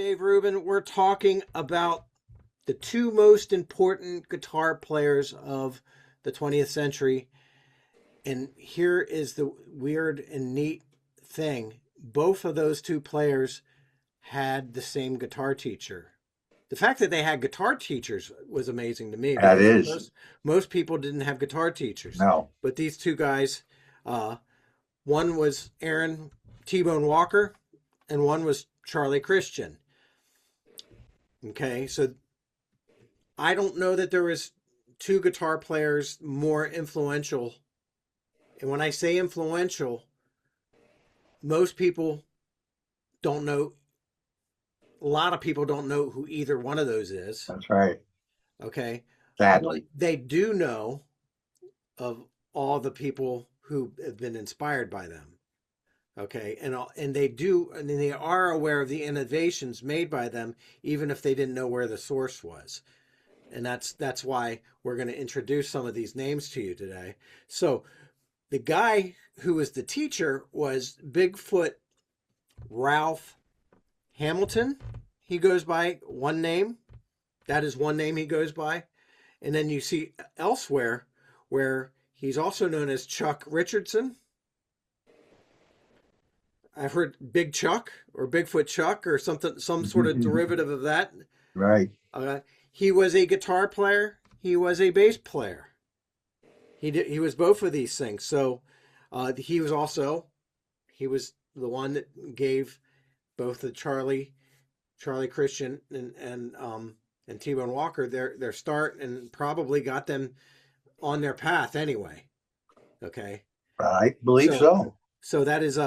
Dave Rubin. We're talking about the two most important guitar players of the 20th century. And here is the weird and neat thing. Both of those two players had the same guitar teacher. The fact that they had guitar teachers was amazing to me That because is. most people didn't have guitar teachers. No. But these two guys, uh, one was Aaron T-Bone Walker and one was Charlie Christian. Okay, so I don't know that there was two guitar players more influential. And when I say influential, most people don't know, a lot of people don't know who either one of those is. That's right. Okay. But Sadly. they do know of all the people who have been inspired by them. Okay. And they are aware of the innovations made by them, even if they didn't know where the source was. And that's why we're going to introduce some of these names to you today. So the guy who was the teacher was Bigfoot Ralph Hamilton. He goes by one name. That is one name he goes by. And then you see elsewhere where he's also known as Chuck Richardson. I've heard Big Chuck or Bigfoot Chuck or something, some sort of derivative of that. Right. He was a guitar player. He was a bass player. He was both of these things. So he was the one that gave both the Charlie Christian and T-Bone Walker their start and probably got them on their path anyway. Okay. I believe so. So that is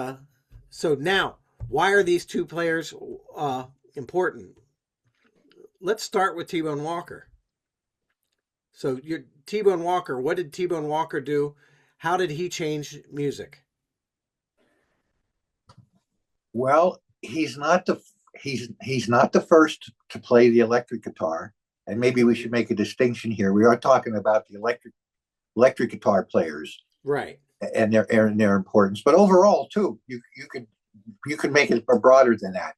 so now why are these two players important? Let's start with T-Bone Walker. So your T-Bone Walker, what did T-Bone Walker do? How did he change music? Well, he's not the first to play the electric guitar, and maybe we should make a distinction here. We are talking about the electric guitar players, Right? And their importance, but overall too, you could make it broader than that.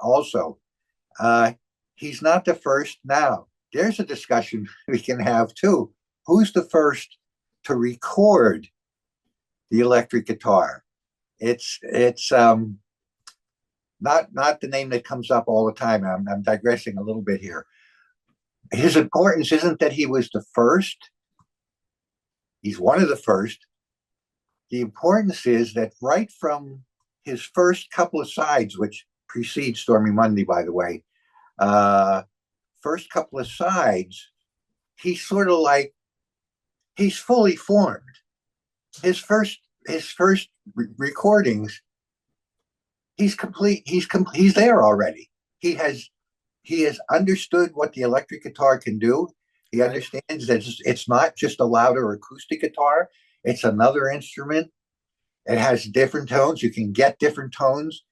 Also, he's not the first. Now, there's a discussion we can have too. Who's the first to record the electric guitar? It's not the name that comes up all the time. I'm digressing a little bit here. His importance isn't that he was the first. He's one of the first. The importance is that right from his first couple of sides, which precedes Stormy Monday, by the way, first couple of sides, he's sort of like, he's fully formed. His first recordings, he's complete. He's there already. He has understood what the electric guitar can do. He understands that it's not just a louder acoustic guitar. It's another instrument. It has different tones. You can get different tones.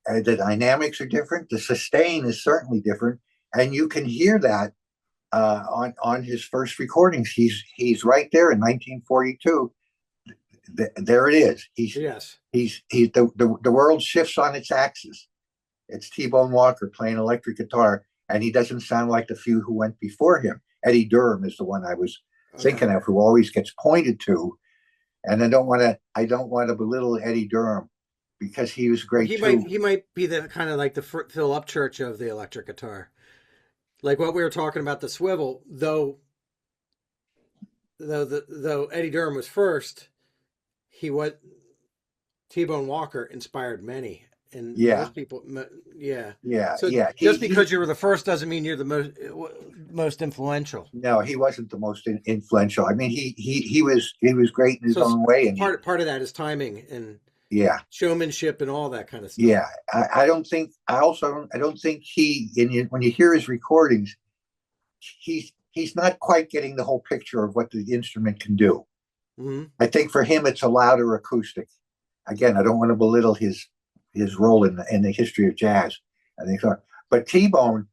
The dynamics are different. The sustain is certainly different. And you can hear that on his first recordings. He's right there in 1942. There it is. The world shifts on its axis. It's T-Bone Walker playing electric guitar, and he doesn't sound like the few who went before him. Eddie Durham is the one I was thinking of, who always gets pointed to. And I don't want to belittle Eddie Durham because he was great too. He might be the kind of like the Phil Upchurch of the electric guitar, like what we were talking about the swivel. Though Eddie Durham was first, T-Bone Walker inspired many. And most people, So just because you were the first doesn't mean you're the most influential. No, he wasn't the most influential. I mean, he was great in his own way. And part of that is timing and showmanship and all that kind of stuff. Yeah, I don't think when you hear his recordings, he's not quite getting the whole picture of what the instrument can do. Mm-hmm. I think for him it's a louder acoustic. Again, I don't want to belittle his role in the history of jazz. I think so. But T-Bone,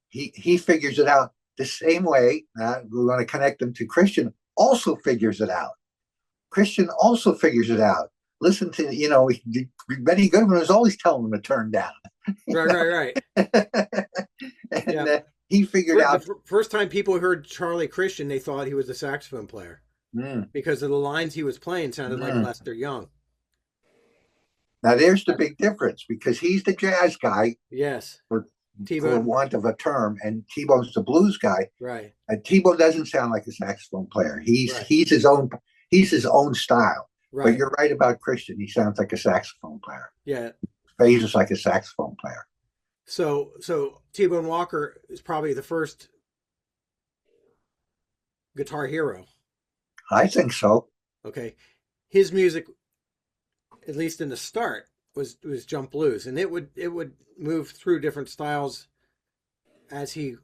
he figures it out the same way. We want to connect him to Christian, also figures it out. Christian also figures it out. Listen to, Benny Goodman was always telling him to turn down. Right. And Yeah. he figured out. First time people heard Charlie Christian, they thought he was a saxophone player Mm, because of the lines he was playing sounded like mm. Lester Young. Now there's the big difference because he's the jazz guy, Yes. for T-Bone. want of a term, and T-Bone's the blues guy. Right. And T-Bone doesn't sound like a saxophone player. Right. He's his own style. But Right. you're right about Christian. He sounds like a saxophone player. Yeah. Phases like a saxophone player. So T-Bone Walker is probably the first guitar hero. I think so. Okay. His music, at least in the start, was jump blues, and it would move through different styles as he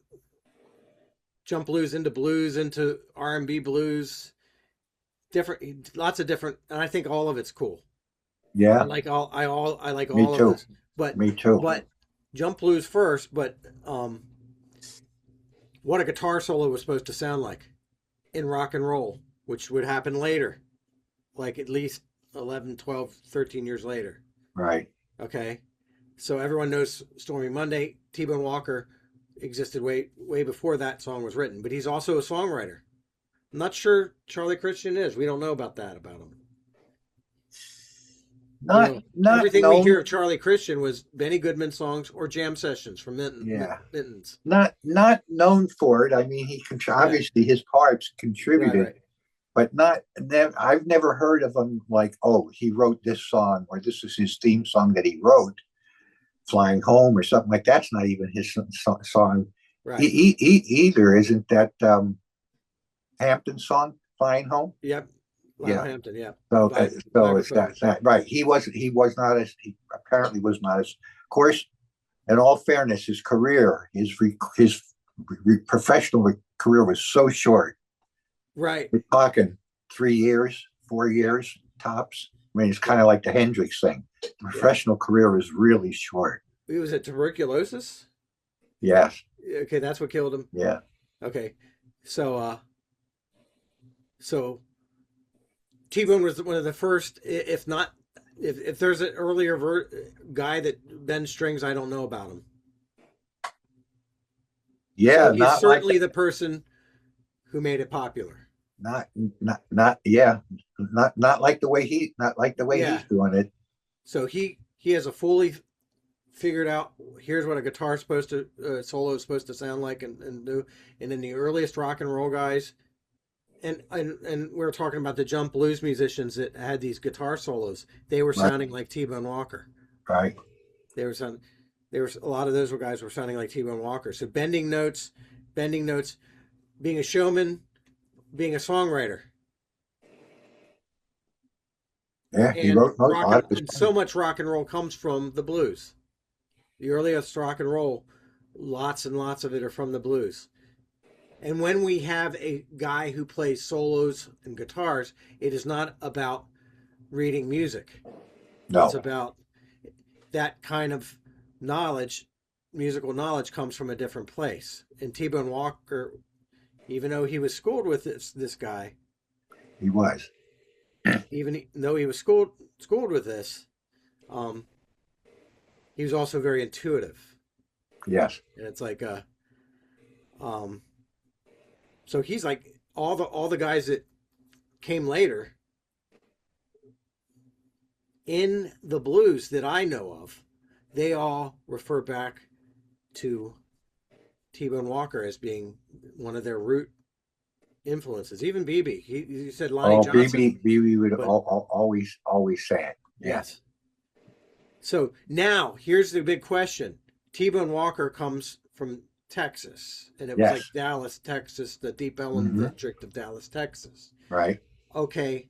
jump blues into R&B blues, different, lots of different, and I think all of it's cool. I Yeah, like all I like me all of too. this, but Me too. but jump blues first. But what a guitar solo was supposed to sound like in rock and roll, which would happen later, like at least 11, 12, 13 years later. Right. Okay. So everyone knows Stormy Monday. T-Bone Walker existed way before that song was written, but he's also a songwriter. I'm not sure Charlie Christian is. We don't know about that about him. Not Everything we known. hear of Charlie Christian was Benny Goodman songs or jam sessions from Yeah. Mittens. Not known for it. I mean, obviously his parts contributed, Right. but not. I've never heard of him like, oh, he wrote this song or this is his theme song that he wrote, "Flying Home" or something like that's not even his song. Right. Either isn't that Hampton song, "Flying Home"? Yep. Lionel Yeah. Hampton. Yeah. So it's that right. He was not as he apparently was not as. Of course, in all fairness, his career, his professional career was so short. Right. We're talking 3 years, 4 years tops. I mean, it's kind of like the Hendrix thing. The professional career was really short. Was it tuberculosis? Yes. Okay, that's what killed him. Yeah. Okay. So T-Bone was one of the first, if not, if there's an earlier guy that bends strings, I don't know about him. Yeah, so he's certainly the person who made it popular. Not like the way he's doing it. So he has a fully figured out. Here's what a guitar solo is supposed to sound like, and do. And in the earliest rock and roll guys, and we're talking about the jump blues musicians that had these guitar solos. They were sounding like T-Bone Walker. Right. There was a lot of those guys were sounding like T-Bone Walker. So bending notes, being a showman, being a songwriter. Yeah, he wrote and so much rock and roll comes from the blues. The earliest rock and roll, lots and lots of it are from the blues. And when we have a guy who plays solos and guitars, it is not about reading music. No. It's about that kind of knowledge. Musical knowledge comes from a different place. And T-Bone Walker, even though he was schooled with this guy, he was. Even though he was schooled with this, he was also very intuitive. Yes. And it's like so he's like all the guys that came later in the blues that I know of, they all refer back to T-Bone Walker as being one of their root influences. Even BB, he said Lonnie Johnson. BB would always say it. Yes. So now here's the big question: T-Bone Walker comes from Texas, and it was like Dallas, Texas, the Deep Ellum district of Dallas, Texas. Right. Okay.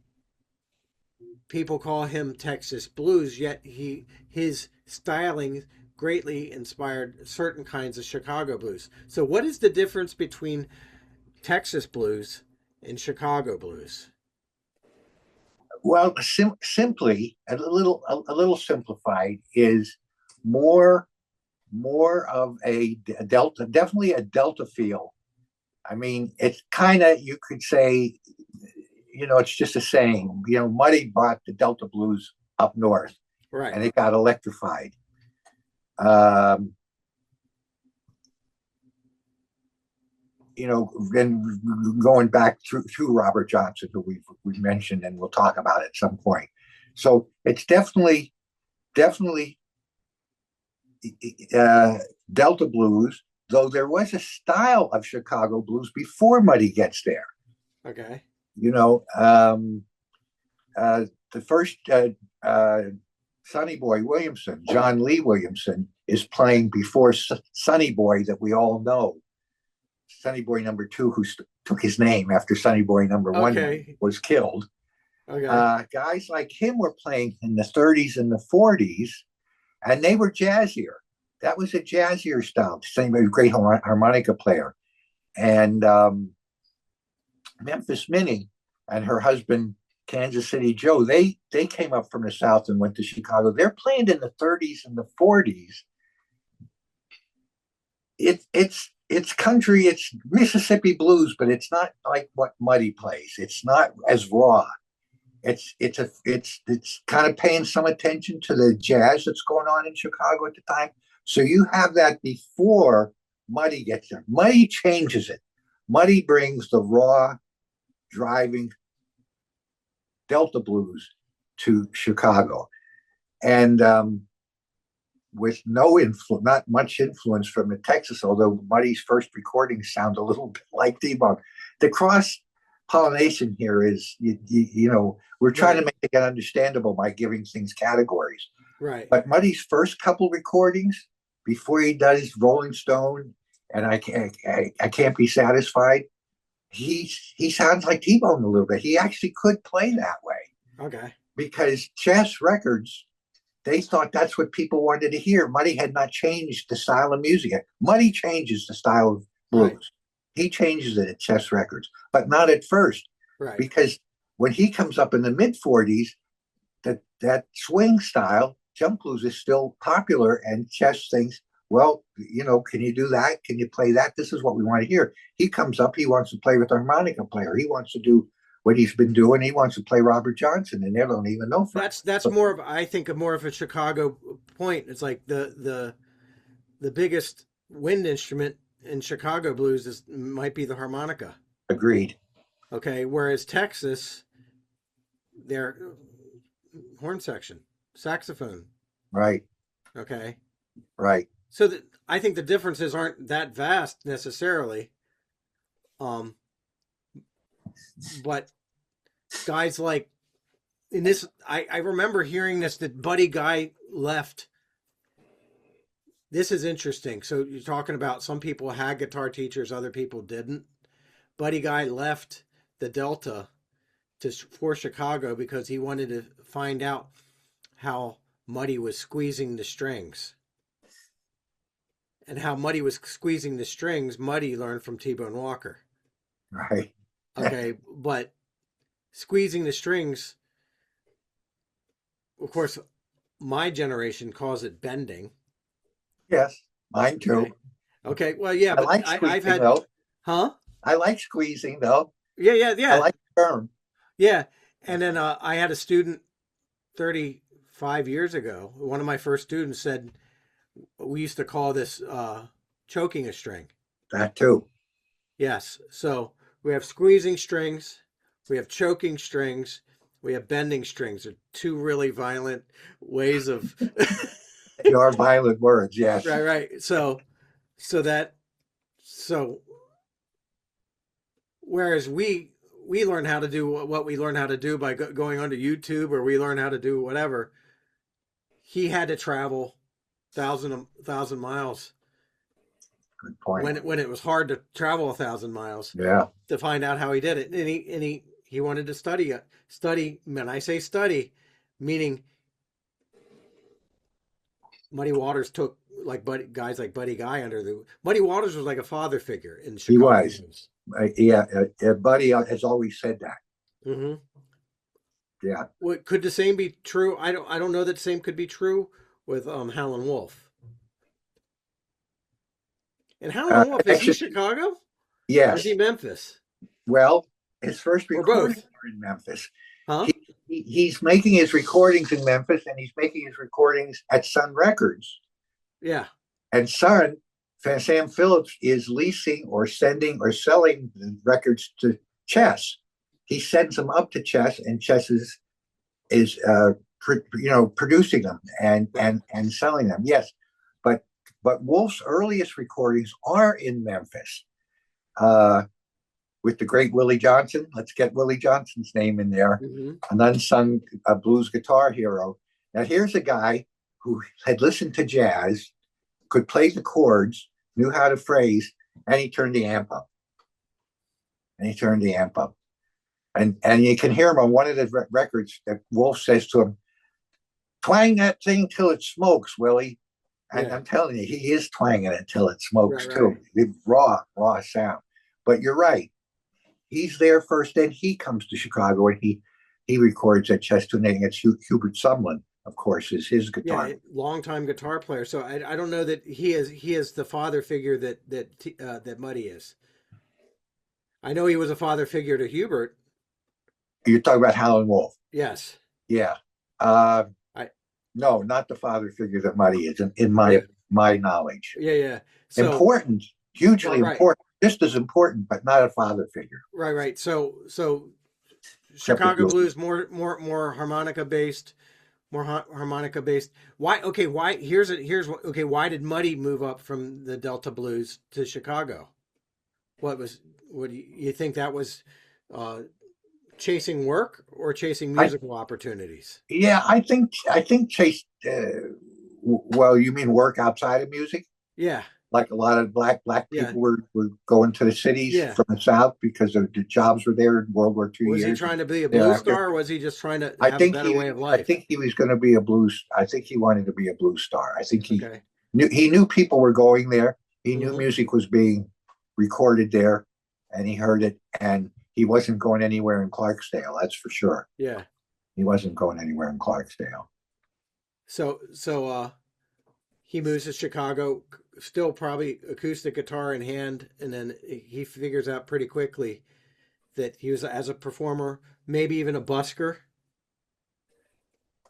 People call him Texas blues, yet his styling greatly inspired certain kinds of Chicago blues. So what is the difference between Texas blues and Chicago blues? Well, simply a little simplified is more of a delta, definitely a delta feel. I mean, it's kind of, you could say, it's just a saying. Muddy brought the Delta blues up north, right, and it got electrified. Um, then going back through Robert Johnson, who we've mentioned, and we'll talk about at some point. So it's definitely uh, Delta blues, though there was a style of Chicago blues before Muddy gets there. Okay. The first Sonny Boy Williamson, John Lee Williamson, is playing before Sonny Boy that we all know. Sonny Boy number 2, who took his name after Sonny Boy number 1 was killed. Okay. Guys like him were playing in the 30s and the 40s, and they were jazzier. That was a jazzier style. Same as a great harmonica player. And Memphis Minnie and her husband, Kansas City Joe, they came up from the South and went to Chicago. They're playing in the 30s and the 40s. It's country, it's Mississippi blues, but it's not like what Muddy plays. It's not as raw. It's kind of paying some attention to the jazz that's going on in Chicago at the time. So you have that before Muddy gets there. Muddy changes it. Muddy brings the raw, driving Delta blues to Chicago, and with not much influence from the Texas, although Muddy's first recordings sound a little bit like T-Bone. The cross pollination here is, we're trying to make it understandable by giving things categories. Right. But Muddy's first couple recordings, before he does Rolling Stone and I Can't Be Satisfied, he sounds like T-Bone a little bit. He actually could play that way. Okay. Because Chess Records, they thought that's what people wanted to hear. Muddy had not changed the style of music. Muddy changes the style of blues. Right. He changes it at Chess Records, but not at first. Right. Because when he comes up in the mid-40s, that swing style, jump blues, is still popular, and Chess thinks, well, can you do that? Can you play that? This is what we want to hear. He comes up, he wants to play with a harmonica player. He wants to do what he's been doing. He wants to play Robert Johnson, and they don't even know. That's more of, I think, more of a Chicago point. It's like the biggest wind instrument in Chicago blues might be the harmonica. Agreed. Okay, whereas Texas, their horn section, saxophone. Right. Okay. Right. So I think the differences aren't that vast necessarily. But guys like in this, I remember hearing this, that Buddy Guy left. This is interesting. So you're talking about some people had guitar teachers, other people didn't. Buddy Guy left the Delta for Chicago because he wanted to find out how Muddy was squeezing the strings. And how Muddy was squeezing the strings, Muddy learned from T-Bone Walker. Right. Okay, but squeezing the strings, of course, my generation calls it bending. Yes, mine too. Okay. Well, yeah, but I've had, though. Huh? I like squeezing though. Yeah. I like the term. Yeah, and then I had a student 35 years ago. One of my first students said we used to call this choking a string. That too. Yes. So we have squeezing strings, we have choking strings, we have bending strings. They're two really violent ways of. They are violent words, yes. Right. So whereas we learn how to do what we learn how to do by going onto YouTube, or we learn how to do whatever. He had to travel thousand miles. Good point. When it was hard to travel 1,000 miles. Yeah. To find out how he did it, and he wanted to study. When I say study, meaning Muddy Waters took guys like Buddy Guy under the. Muddy Waters was like a father figure in Chicago. He was. Buddy has always said that. Mm-hmm. Yeah. Could the same be true? I don't know that the same could be true with Howlin' Wolf. And Howlin' Wolf, is he Chicago? Yes. Or is he Memphis? Well, his first recordings were in Memphis. Huh? He's making his recordings in Memphis, and he's making his recordings at Sun Records Yeah. And son, Sam Phillips, is leasing or sending or selling the records to Chess. He sends them up to Chess, and Chess is producing them and Right. selling them. Yes, but Wolf's earliest recordings are in Memphis. Uh, with the great Willie Johnson. Let's get Willie Johnson's name in there, Hmm. an unsung blues guitar hero. Now, here's a guy who had listened to jazz, could play the chords, knew how to phrase, and he turned the amp up. And he turned the amp up. And you can hear him on one of the records that Wolf says to him, twang that thing till it smokes, Willie. And Yeah. I'm telling you, he is twanging it till it Right. smokes Right. too. The raw sound. But you're right. He's there first, then he comes to Chicago and he records at Chesterton. It's Hubert Sumlin, of course, is his Yeah. guitar. Longtime guitar player. So I don't know that he is the father figure that Muddy is. I know he was a father figure to Hubert. You're talking about Howlin' Wolf. Yes. Yeah. Uh, I no, not the father figure that Muddy is, in Yeah. my knowledge. Yeah. Yeah. So Important, hugely right. important, just as important, but not a father figure. Right. Right. So Except with Chicago Louis. blues more harmonica based, more harmonica based. Why? Okay. Why? Okay. Why did Muddy move up from the Delta blues to Chicago? What do you think that was? Uh, Chasing work or chasing I musical opportunities? Yeah, I think Chase. Well, you mean work outside of music? Yeah. Like a lot of black Yeah. people were going to the cities Yeah. from the South because the jobs were there in World War II Was he years and trying to be a blues thereafter. star, or was he just trying to I have a think better he way of I life? think he was going to be a blues. I think he wanted to be a blues star. I think Okay. he knew people were going there. He knew Hmm. music was being recorded there, and he heard it. And he wasn't going anywhere in Clarksdale. That's for sure. Yeah. He wasn't going anywhere in Clarksdale. So he moves to Chicago, still probably acoustic guitar in hand, and then he figures out pretty quickly that he was as a performer, maybe even a busker,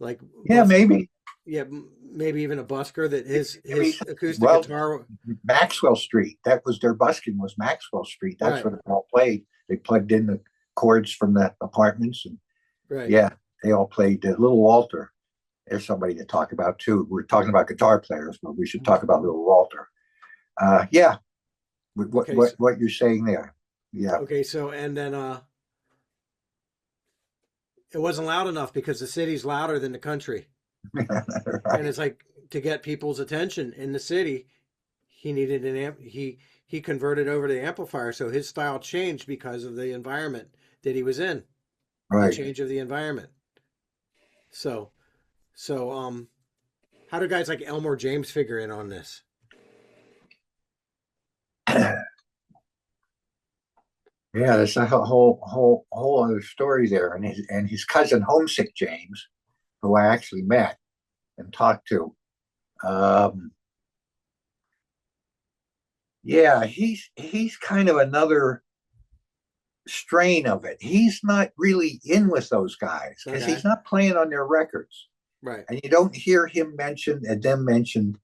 like Yeah, maybe. yeah, maybe even a busker. That Maybe. his acoustic Well, guitar, Maxwell Street. That was their busking, was Maxwell Street. That's right, what it all played. They plugged in the chords from the apartments, and right. yeah, they all played. Little Walter. There's somebody to talk about too. We're talking about guitar players, but we should talk about Little Walter. Yeah, Okay, so, what you're saying there. Yeah, okay, so and then it wasn't loud enough because the city's louder than the country. And right, it's like to get people's attention in the city, he needed an amp. He converted over to the amplifier, so his style changed because of the environment that he was in, the right. change of the environment. So so how do guys like Elmore James figure in on this? Yeah, there's a whole other story there, and his cousin Homesick James, who I actually met and talked to. Um, yeah, he's kind of another strain of it. He's not really in with those guys because Okay, he's not playing on their records, right, and you don't hear him mentioned and them mentioned.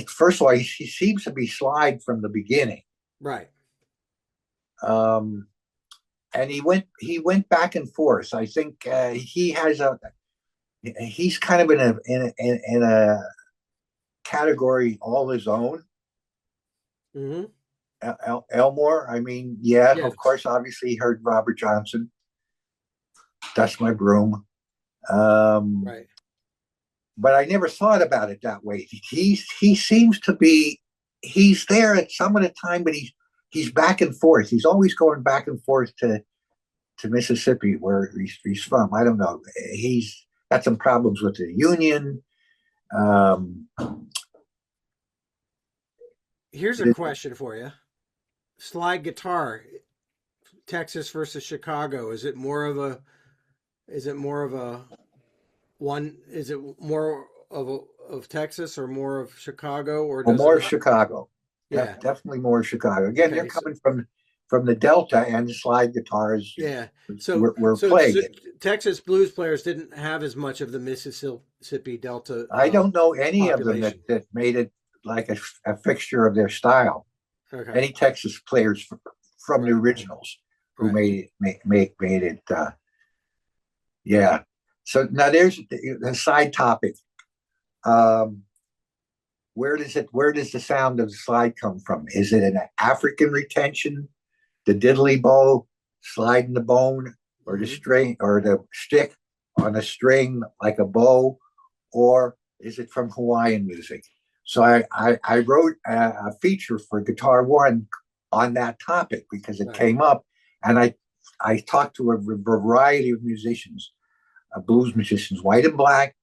First of all, he seems to be slide from the beginning, right. um, and he went back and forth. I think he's kind of in a category all his own. Mm-hmm. Elmore, I mean, yeah, of Yes, course, obviously he heard Robert Johnson, Dust My Broom. Um, right. but I never thought about it that way. He seems to be he's there at some of the time, but he's back and forth. He's always going back and forth to Mississippi, where he's from. I don't know. He's got some problems with the union. Um, Here's a question for you. Slide guitar, Texas versus Chicago. Is it more of a one? Is it more of Texas or more of Chicago, or well, does it more not? Chicago. Yeah. Definitely more Chicago. Again, they're Okay. coming from from the Delta, and the slide guitars Yeah. were playing it. Texas blues players didn't have as much of the Mississippi Delta I don't know any of them population. that made it like a fixture of their style. Okay. Any Texas players from the Right. originals who Right. made it. Yeah. So now there's a side topic. Where does the sound of the slide come from? Is it an African retention, the diddly bow sliding the bone, or the string, or the stick on a string like a bow, or is it from Hawaiian music? So I wrote a feature for Guitar One on that topic because it came up, and I talked to a variety of musicians, blues musicians, white and black,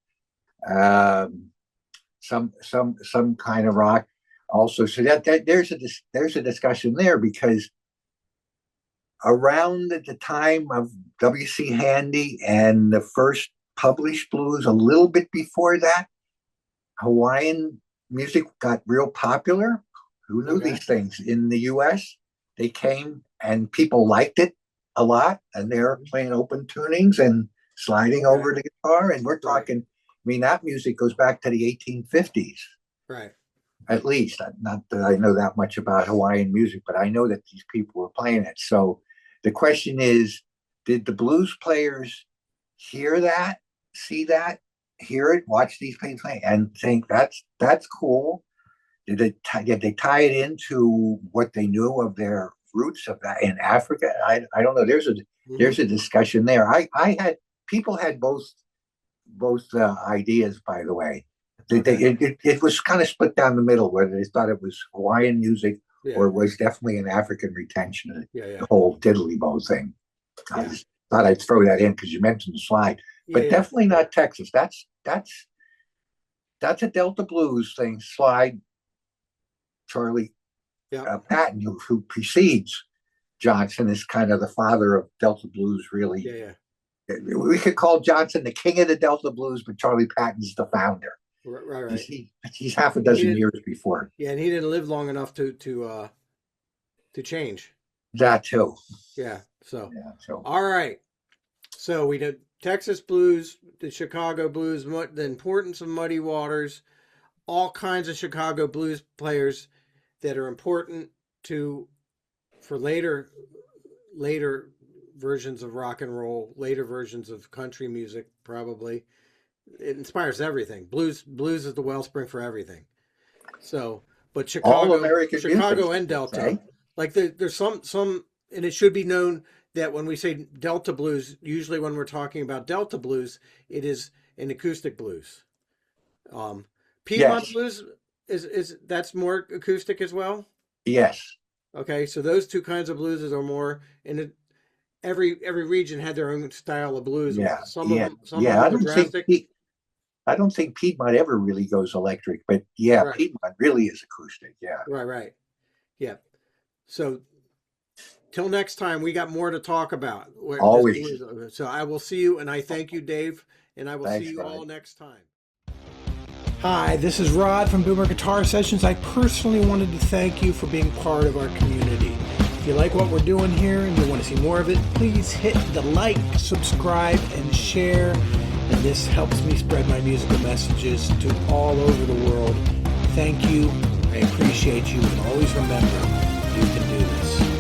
some kind of rock also. So that there's a discussion there, because around the time of W.C. Handy and the first published blues, a little bit before that, Hawaiian music got real popular. Who knew these things in the U.S.? They came and people liked it a lot, and they're playing open tunings and sliding over the guitar. And we're talking, I mean, that music goes back to the 1850s. Right. At least. Not that I know that much about Hawaiian music, but I know that these people were playing it. So the question is, did the blues players hear that, see that, hear it, watch these people play, and think that's cool? Did they tie it into what they knew of their roots of that in Africa? I don't know. There's a discussion there. I had people had both ideas, by the way. It was kind of split down the middle, whether they thought it was Hawaiian music or it was definitely an African retention. The whole diddly bow thing. I just thought I'd throw that in because you mentioned the slide, but definitely not Texas. That's a Delta blues thing. Slide. Charlie Patton, who precedes Johnson, is kind of the father of Delta blues. Really, we could call Johnson the king of the Delta blues, but Charlie Patton's the founder. Right. He's half a dozen years before. Yeah, and he didn't live long enough to change. That too. Yeah. So all right. So we did Texas blues, the Chicago blues, the importance of Muddy Waters, all kinds of Chicago blues players that are important for later versions of rock and roll, later versions of country music, probably. It inspires everything. Blues is the wellspring for everything. So, but Chicago and Delta, like there's some, and it should be known that when we say Delta blues, usually when we're talking about Delta blues, it is an acoustic blues. Piedmont blues is that's more acoustic as well. Yes. Okay, so those two kinds of blues are more, and every region had their own style of blues. Some of them were drastic. I don't think Piedmont ever really goes electric, but Piedmont really is acoustic. Yeah. Right. Yeah. So till next time, we got more to talk about. Always. So I will see you, and I thank you, Dave, and I will see you all next time. Hi, this is Rod from Boomer Guitar Sessions. I personally wanted to thank you for being part of our community. If you like what we're doing here and you want to see more of it, please hit the like, subscribe, and share. And this helps me spread my musical messages to all over the world. Thank you. I appreciate you. And always remember, you can do this.